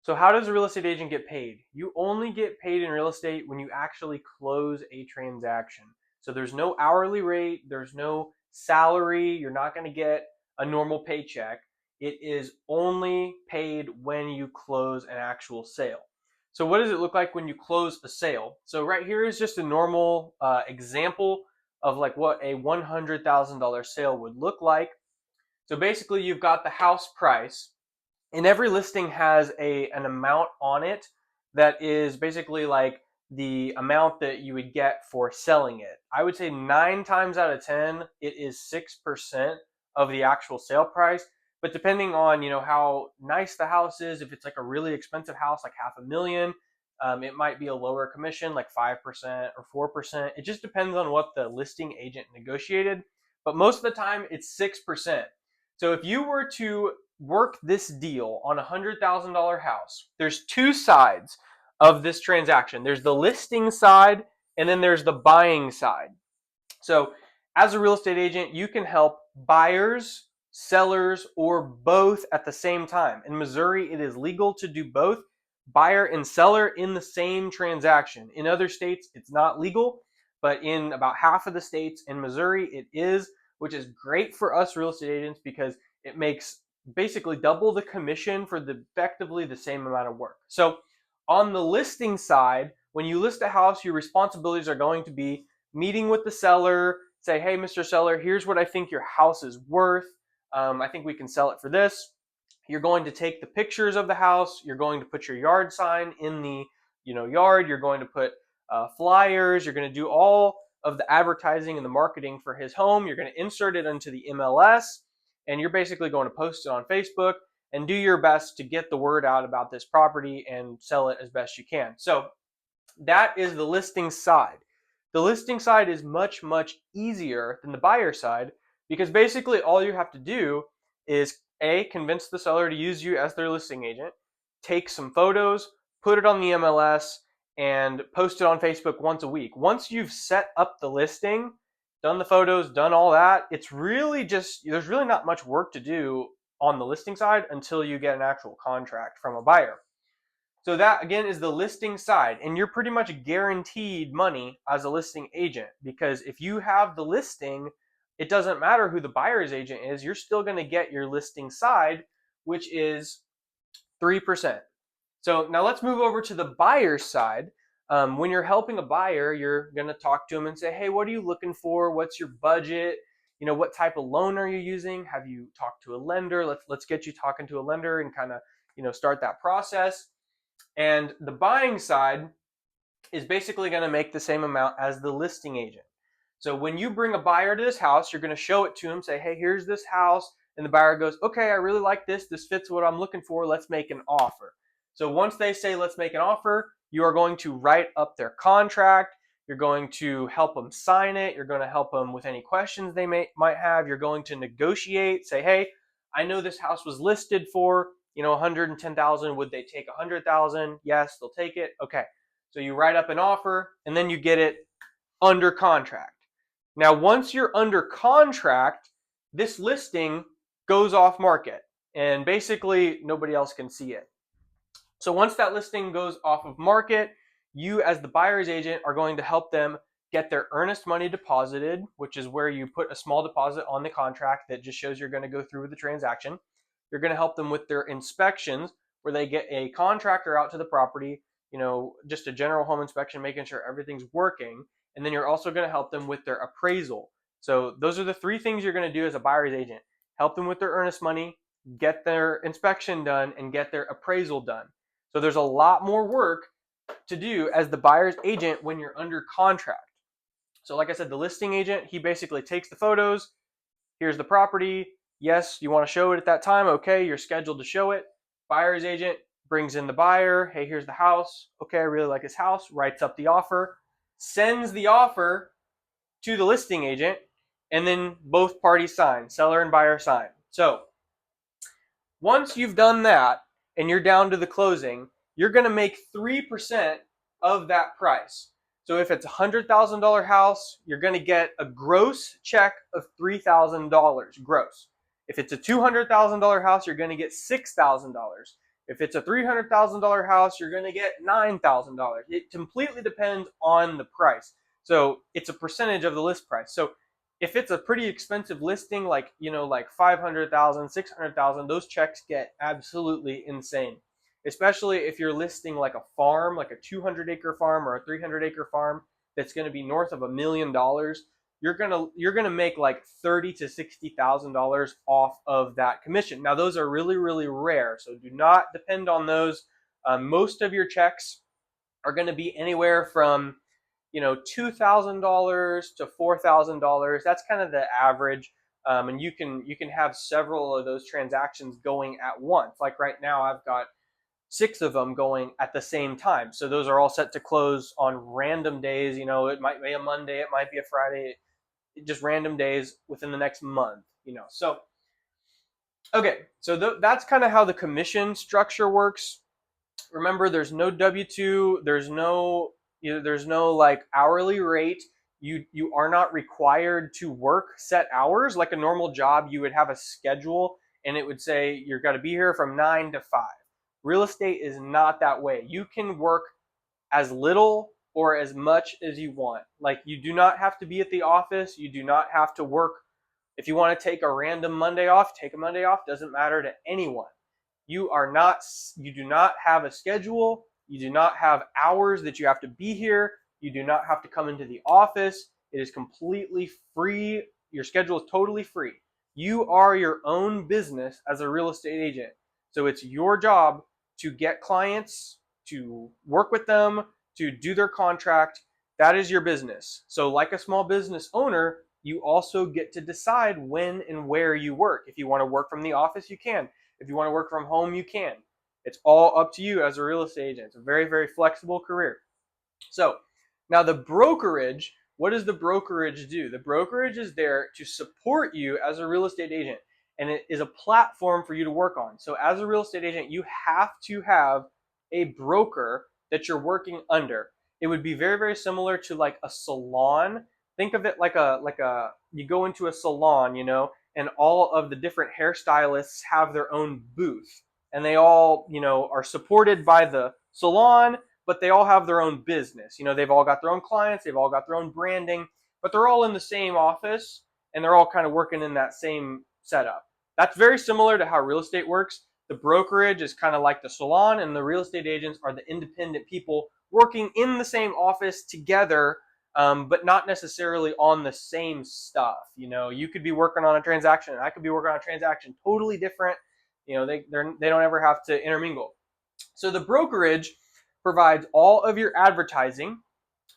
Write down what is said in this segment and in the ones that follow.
So how does a real estate agent get paid? You only get paid in real estate when you actually close a transaction. So there's no hourly rate, there's no salary, you're not going to get a normal paycheck. It is only paid when you close an actual sale. So what does it look like when you close a sale? So right here is just a normal example of like what a $100,000 sale would look like. So basically you've got the house price, and every listing has an amount on it that is basically like the amount that you would get for selling it. I would say 9 times out of 10, it is 6% of the actual sale price. But depending on how nice the house is, if it's like a really expensive house, like $500,000, it might be a lower commission, like 5% or 4%. It just depends on what the listing agent negotiated. But most of the time, it's 6%. So if you were to work this deal on a $100,000 house, there's two sides of this transaction. There's the listing side, and then there's the buying side. So as a real estate agent, you can help buyers, sellers, or both at the same time. In Missouri, it is legal to do both buyer and seller in the same transaction. In other states, it's not legal, but in about half of the states in Missouri, it is, which is great for us real estate agents because it makes basically double the commission for effectively the same amount of work. So on the listing side, when you list a house, your responsibilities are going to be meeting with the seller, say, hey, Mr. Seller, here's what I think your house is worth. I think we can sell it for this. You're going to take the pictures of the house. You're going to put your yard sign in the yard. You're going to put flyers. You're going to do all of the advertising and the marketing for his home. You're going to insert it into the MLS, and you're basically going to post it on Facebook and do your best to get the word out about this property and sell it as best you can. So that is the listing side. The listing side is much, much easier than the buyer side because basically all you have to do is convince the seller to use you as their listing agent, take some photos, put it on the MLS, and post it on Facebook once a week. Once you've set up the listing, done the photos, done all that, it's really there's really not much work to do on the listing side until you get an actual contract from a buyer. So that again is the listing side, and you're pretty much guaranteed money as a listing agent because if you have the listing, it doesn't matter who the buyer's agent is, you're still going to get your listing side, which is 3%. So now let's move over to the buyer's side. When you're helping a buyer, you're going to talk to them and say, hey, what are you looking for? What's your budget? What type of loan are you using? Have you talked to a lender? Let's get you talking to a lender and kind of start that process. And the buying side is basically going to make the same amount as the listing agent. So when you bring a buyer to this house, you're going to show it to him, say, hey, here's this house. And the buyer goes, okay, I really like this. This fits what I'm looking for. Let's make an offer. So once they say, let's make an offer, you are going to write up their contract. You're going to help them sign it. You're going to help them with any questions they might have. You're going to negotiate, say, hey, I know this house was listed for 110,000. Would they take 100,000? Yes, they'll take it. Okay. So you write up an offer and then you get it under contract. Now, once you're under contract, this listing goes off market and basically nobody else can see it. So once that listing goes off of market, you as the buyer's agent are going to help them get their earnest money deposited, which is where you put a small deposit on the contract that just shows you're going to go through with the transaction. You're going to help them with their inspections, where they get a contractor out to the property, just a general home inspection, making sure everything's working. And then you're also going to help them with their appraisal. So those are the three things you're going to do as a buyer's agent. Help them with their earnest money, get their inspection done, and get their appraisal done. So there's a lot more work to do as the buyer's agent when you're under contract. So like I said, the listing agent, he basically takes the photos. Here's the property. Yes, you want to show it at that time. Okay, you're scheduled to show it. Buyer's agent brings in the buyer. Hey, here's the house. Okay, I really like this house. Writes up the offer, sends the offer to the listing agent, and then both parties sign, seller and buyer sign. So once you've done that and you're down to the closing, you're going to make 3% of that price. So if it's a $100,000 house, you're going to get a gross check of $3,000 gross. If it's a $200,000 house, you're going to get $6,000. If it's a $300,000 house, you're going to get $9,000. It completely depends on the price. So it's a percentage of the list price. So if it's a pretty expensive listing, like, like 500,000, 600,000, those checks get absolutely insane. Especially if you're listing like a farm, like a 200-acre farm or a 300-acre farm that's going to be north of $1 million. You're gonna make like $30,000 to $60,000 off of that commission. Now those are really, really rare, so do not depend on those. Most of your checks are going to be anywhere from $2,000 to $4,000. That's kind of the average. And you can have several of those transactions going at once. Like right now, I've got 6 of them going at the same time. So those are all set to close on random days. It might be a Monday, it might be a Friday, just random days within the next month. So okay, so that's kind of how the commission structure works. Remember, there's no W-2, there's no like hourly rate. You are not required to work set hours like a normal job. You would have a schedule and it would say you're got to be here from 9 to 5. Real estate is not that way. You can work as little or as much as you want. Like, you do not have to be at the office. You do not have to work. If you want to take a random Monday off, take a Monday off. Doesn't matter to anyone. You do not have a schedule. You do not have hours that you have to be here. You do not have to come into the office. It is completely free. Your schedule is totally free. You are your own business as a real estate agent. So it's your job to get clients, to work with them, to do their contract. That is your business. So like a small business owner, you also get to decide when and where you work. If you want to work from the office, you can. If you want to work from home, you can. It's all up to you as a real estate agent. It's a very, very flexible career. So now the brokerage, what does the brokerage do? The brokerage is there to support you as a real estate agent, and it is a platform for you to work on. So as a real estate agent, you have to have a broker that you're working under. It would be very, very similar to like a salon. Think of it like you go into a salon, and all of the different hairstylists have their own booth, and they all, are supported by the salon, but they all have their own business. They've all got their own clients, they've all got their own branding, but they're all in the same office and they're all kind of working in that same setup. That's very similar to how real estate works. The brokerage is kind of like the salon, and the real estate agents are the independent people working in the same office together, but not necessarily on the same stuff. You could be working on a transaction and I could be working on a transaction totally different. They don't ever have to intermingle. So the brokerage provides all of your advertising.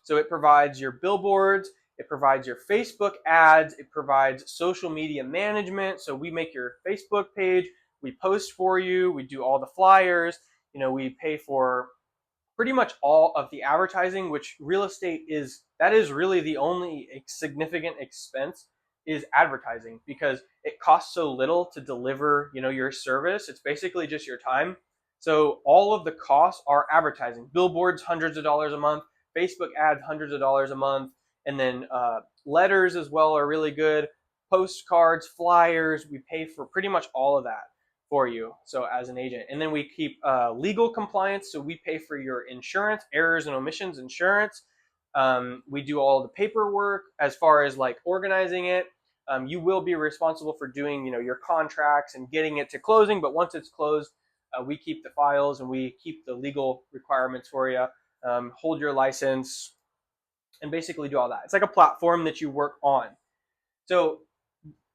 So it provides your billboards, it provides your Facebook ads, it provides social media management. So we make your Facebook page, we post for you, we do all the flyers, we pay for pretty much all of the advertising, which real estate that is really the only significant expense is advertising, because it costs so little to deliver, your service. It's basically just your time. So all of the costs are advertising. Billboards, hundreds of dollars a month. Facebook ads, hundreds of dollars a month. And then letters as well are really good. Postcards, flyers, we pay for pretty much all of that for you, so as an agent. And then we keep legal compliance, so we pay for your insurance, errors and omissions insurance. We do all the paperwork as far as like organizing it. You will be responsible for doing, your contracts and getting it to closing, but once it's closed, we keep the files and we keep the legal requirements for you, hold your license, and basically do all that. It's like a platform that you work on. So,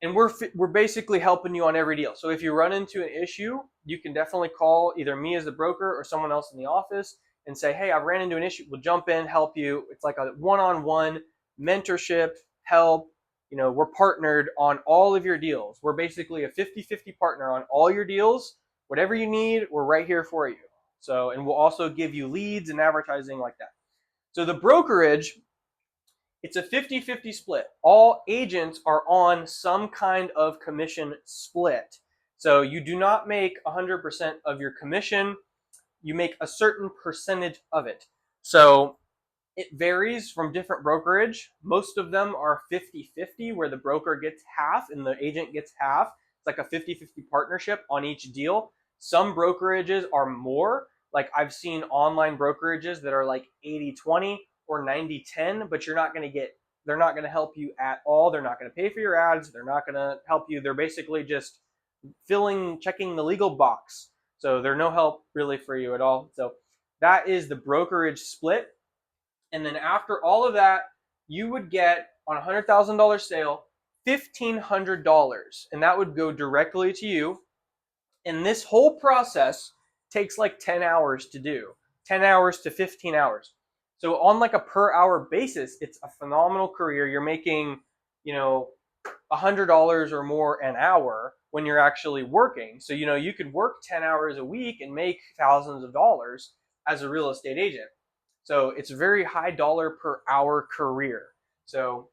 and we're basically helping you on every deal. So if you run into an issue, you can definitely call either me as the broker or someone else in the office and say, hey, I ran into an issue. We'll jump in, help you. It's like a one-on-one mentorship, help. We're partnered on all of your deals. We're basically a 50-50 partner on all your deals. Whatever you need, we're right here for you. So, and we'll also give you leads and advertising like that. So the brokerage, it's a 50-50 split. All agents are on some kind of commission split. So you do not make 100% of your commission. You make a certain percentage of it. So it varies from different brokerage. Most of them are 50-50, where the broker gets half and the agent gets half. It's like a 50-50 partnership on each deal. Some brokerages are more. Like I've seen online brokerages that are like 80-20 or 90-10, but they're not going to help you at all. They're not going to pay for your ads. They're not going to help you. They're basically just checking the legal box. So they're no help really for you at all. So that is the brokerage split. And then after all of that, you would get on a $100,000 sale, $1,500, and that would go directly to you. And this whole process takes like 10 hours to do, 10 hours to 15 hours. So on like a per hour basis, it's a phenomenal career. You're making, $100 or more an hour when you're actually working. So, you could work 10 hours a week and make thousands of dollars as a real estate agent. So it's a very high dollar per hour career. So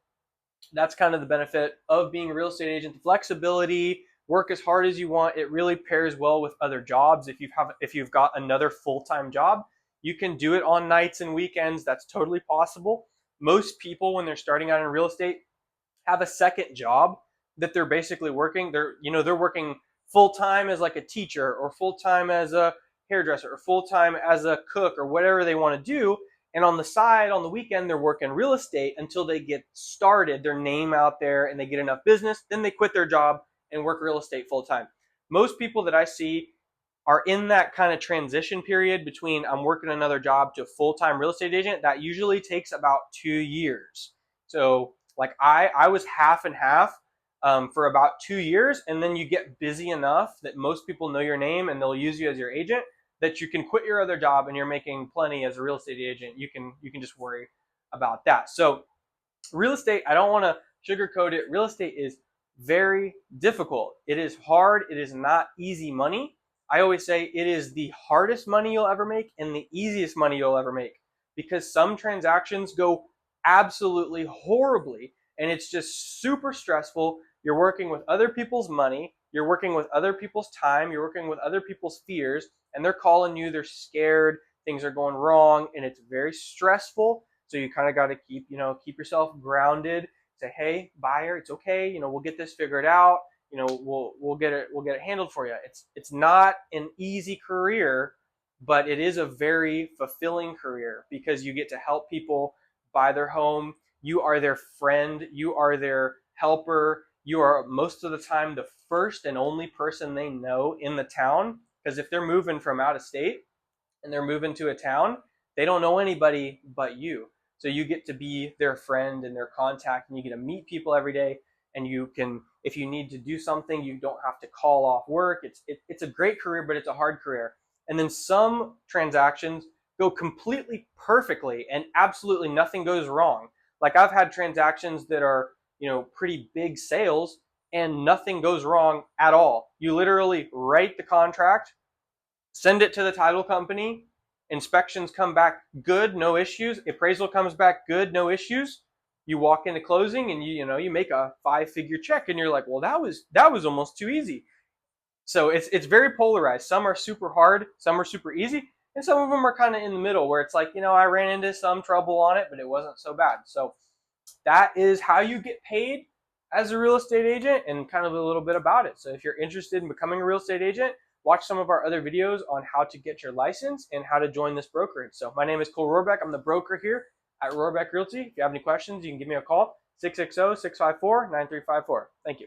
that's kind of the benefit of being a real estate agent. The flexibility, work as hard as you want. It really pairs well with other jobs. If you've got another full-time job, you can do it on nights and weekends. That's totally possible. Most people, when they're starting out in real estate, have a second job that they're basically working. They're working full-time as like a teacher, or full-time as a hairdresser, or full-time as a cook, or whatever they want to do. And on the side, on the weekend, they're working real estate until they get started, their name out there, and they get enough business. Then they quit their job and work real estate full-time. Most people that I see are in that kind of transition period between I'm working another job to a full-time real estate agent. That usually takes about 2 years. So like I was half and half for about 2 years, and then you get busy enough that most people know your name and they'll use you as your agent, that you can quit your other job and you're making plenty as a real estate agent. You can just worry about that. So real estate, I don't want to sugarcoat it. Real estate is very difficult. It is hard. It is not easy money. I always say it is the hardest money you'll ever make and the easiest money you'll ever make, because some transactions go absolutely horribly and it's just super stressful. You're working with other people's money, you're working with other people's time, you're working with other people's fears, and they're calling you, they're scared, things are going wrong, and it's very stressful. So you kind of got to keep yourself grounded. Say, hey, buyer, it's okay. We'll get this figured out. We'll get it handled for you. It's not an easy career, but it is a very fulfilling career because you get to help people buy their home. You are their friend. You are their helper. You are most of the time the first and only person they know in the town, because if they're moving from out of state and they're moving to a town, they don't know anybody but you. So you get to be their friend and their contact, and you get to meet people every day. And you can, if you need to do something, you don't have to call off work. It's a great career, but it's a hard career. And then some transactions go completely perfectly and absolutely nothing goes wrong. Like I've had transactions that are, pretty big sales and nothing goes wrong at all. You literally write the contract, send it to the title company, inspections come back good, no issues. Appraisal comes back good, no issues. You walk into closing and you make a 5-figure check and you're like, well, that was almost too easy. So it's very polarized. Some are super hard, some are super easy, and some of them are kind of in the middle where it's like, I ran into some trouble on it, but it wasn't so bad. So that is how you get paid as a real estate agent and kind of a little bit about it. So if you're interested in becoming a real estate agent, watch some of our other videos on how to get your license and how to join this brokerage. So my name is Cole Rorebeck. I'm the broker here at Rorebeck Realty. If you have any questions, you can give me a call, 660-654-9354. Thank you.